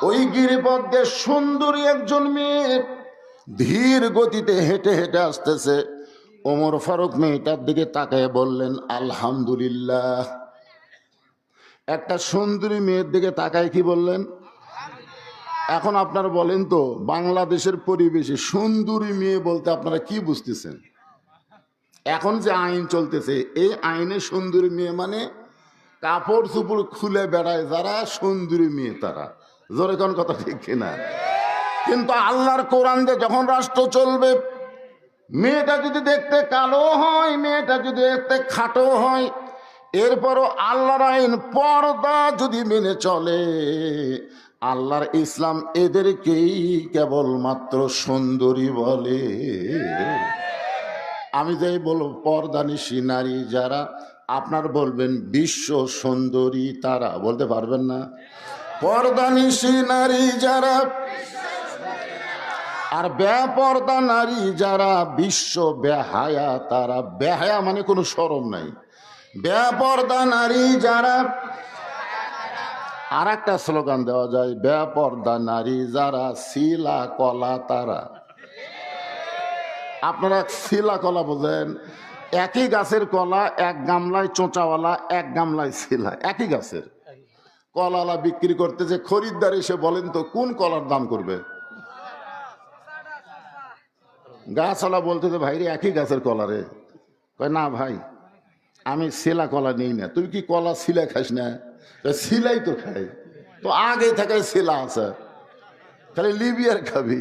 ওই গিরিপথ দিয়ে সুন্দরী একজন মেয়ে ধীর গতিতে হেঁটে হেঁটে আসতেছে। ওমর ফারুক মেয়েটার দিকে তাকায় বললেন আলহামদুলিল্লাহ। একটা সুন্দরী মেয়ের দিকে তাকায় কি বললেন? এখন আপনারা বলেন তো, বাংলাদেশের পরিবেশে সুন্দরী মেয়ে বলতে আপনারা কি বুঝতেছেন? এখন যে আইন চলতেছে, এই আইনে সুন্দরী মেয়ে মানে কাপড় চুপড় খুলে বেড়ায় যারা সুন্দরী মেয়ে তারা। জোরে কোন কথা ঠিক কিনা? কিন্তু আল্লাহর কোরআন দিয়ে যখন রাষ্ট্র চলবে, মেয়েটা যদি দেখতে কালো হয়, মেয়েটা যদি দেখতে খাটো হয়, এরপরও আল্লাহর আইন পর্দা যদি মেনে চলে, আল্লাহর ইসলাম এদেরকেই কেবলমাত্র সুন্দরী বলে। আমি যাই বলবো পর্দানিশী নারী যারা, আপনার বলবেন বিশ্ব সুন্দরী তারা, বলতে পারবেন না? পর্দানিশী নারী যারা আর বেপর্দা নারী যারা বিশ্ব বেহায়া তারা। বেহায়া মানে কোনো শরম নাই। বেপর্দা নারী যারা, আর একটা স্লোগান দেওয়া যায়, বেপর্দা নারী যারা শিলা কলা তারা। আপনারা শিলা কলা বোঝেন? একই গাছের কলা, এক গামলায় চোঁচাওয়ালা, এক গামলায় শিলা, একই গাছের কলালা বিক্রি করতেছে। খরিদ্দার এসে বলেন তো কোন কলার দাম করবে? গাছওয়ালা বলতেছে ভাইরে একই গাছের কলা রে। কয় না ভাই, আমি শিলা কলা নেই না। তুই কি কলা শিলা খাস না? শিলাই তো খাই, তো আগে থেকে শিলা আছে, খালি লিবিয়ার খাবি।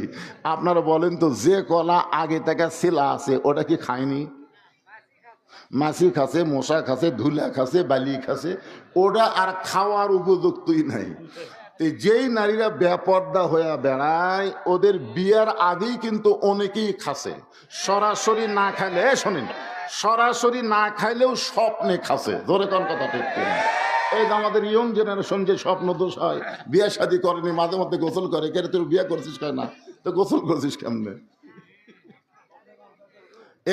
আপনারা বলেন তো, যে কলা আগে থেকে শিলা আছে ওটা কি খায়নি? মাছি খাসে, মশা খাসে, ধুলা খাসে, বালি খাসে, ওটা আর খাওয়ার উপযুক্তই নাই। যেই নারীরা বেপর্দা হয়ে বেড়ায়, ওদের বিয়ার আগেই কিন্তু অনেকেই খাসে। সরাসরি না খাইলে, শোনেন, সরাসরি না খাইলেও স্বপ্নে খাসে। ধরে কোন কথা ঠিক কিনা? এই যে আমাদের ইয়ং জেনারেশন যে স্বপ্ন দোষ হয়, বিয়ে শাদী করেনি, মাঝে মধ্যে গোসল করে। কে তোর বিয়ে করছিস? কয় না। তো গোসল করছিস কেমনে?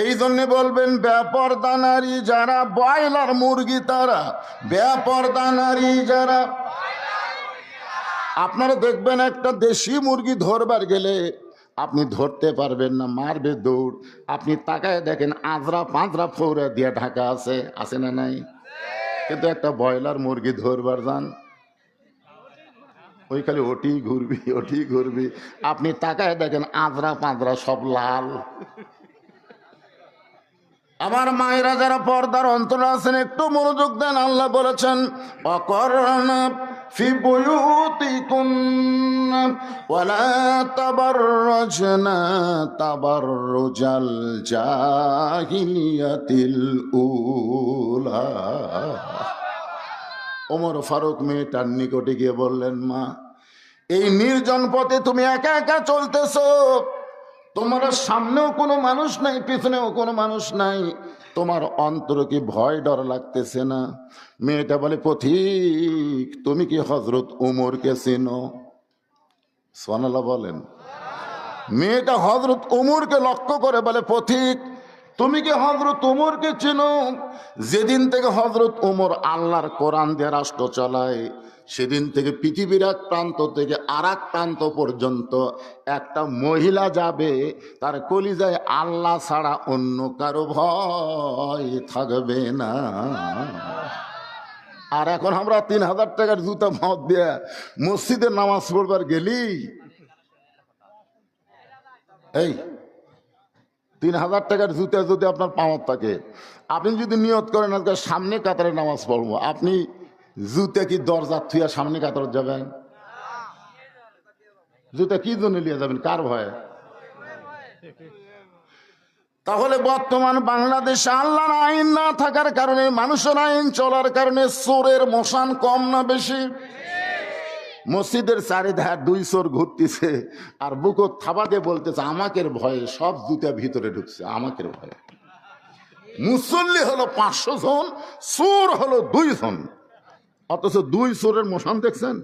এই জন্য বলবেন বেপর্দা নারী যারা ব্রয়লার মুরগি তারা। বেপর্দা নারী যারা, আপনারা দেখবেন একটা দেশি মুরগি ধরবার গেলে আপনি ধরতে পারবেন না, মারবে দৌড়। আপনি তাকায় দেখেন আজরা পাঁজরা ফৌরা দিয়ে ঢাকা আছে, আছে না নাই? কিন্তু একটা ব্রয়লার মুরগি ধরবার যান, ওই খালি ওটি ঘুরবি, ওটি ঘুরবি। আপনি তাকায় দেখেন আজরা পাঁজরা সব লাল। আমার মায়েরা যারা পর্দার অন্তর আছেন, একটু মনোযোগ দেন। আল্লাহ বলেছেন অকরনা ফি বুয়ুতিকুন্না ওয়ালা তাবাররাজনা তাবাররুজাল জাহিলিয়াতিল উলা। ওমর ফারুক মেয়েটার নিকটে গিয়ে বললেন, মা, এই নির্জন পথে তুমি একা একা চলতেছো, তোমার সামনেও কোনো মানুষ নাই, পিছনেও কোনো মানুষ নাই, তোমার অন্তরে কি ভয় ডর লাগতেছে না? মেয়েটা বলে, পথিক, তুমি কি হযরত উমরকে চেনো? সুবহানাল্লাহ বলেন। মেয়েটা হযরত উমরকে লক্ষ্য করে বলে, পথিক, তুমি কি হযরত উমরকে চেনো? যেদিন থেকে হযরত উমর আল্লাহর কোরআন দিয়ে রাষ্ট্র চালায়, সেদিন থেকে পৃথিবীর এক প্রান্ত থেকে আর এক প্রান্ত পর্যন্ত একটা মহিলা যাবে, তার কলিজায় আল্লাহ ছাড়া অন্য কারো ভয় থাকবে না। আর এখন আমরা ৩,০০০ টাকার জুতা মত দিয়ে মসজিদে নামাজ পড়বার গেলি, এই ৩,০০০ টাকার জুতা যদি আপনার পাওয়ার থাকে, আপনি যদি নিয়ত করেন আজকে সামনে কাতারে নামাজ পড়বো, আপনি জুতা কি দরজা থুয়া সামনে কাতারে যাবেন? জুতা কি জন্য নিয়ে যাবেন? কার ভয়ে? তাহলে বর্তমান বাংলাদেশে আল্লাহর আইন না থাকার কারণে, মানুষের আইন চলার কারণে চোরের মশান কম না বেশি? মসজিদের চারিধার ২ চোর ঘুরতেছে আর বুকো থাবাতে বলতেছে আমাকের ভয়ে সব জুতা ভিতরে ঢুকছে, আমাকের ভয়ে। মুসল্লি হলো ৫০০ জন, চোর হলো ২ জন, অথচ ২ চোরের মশান দেখছেন।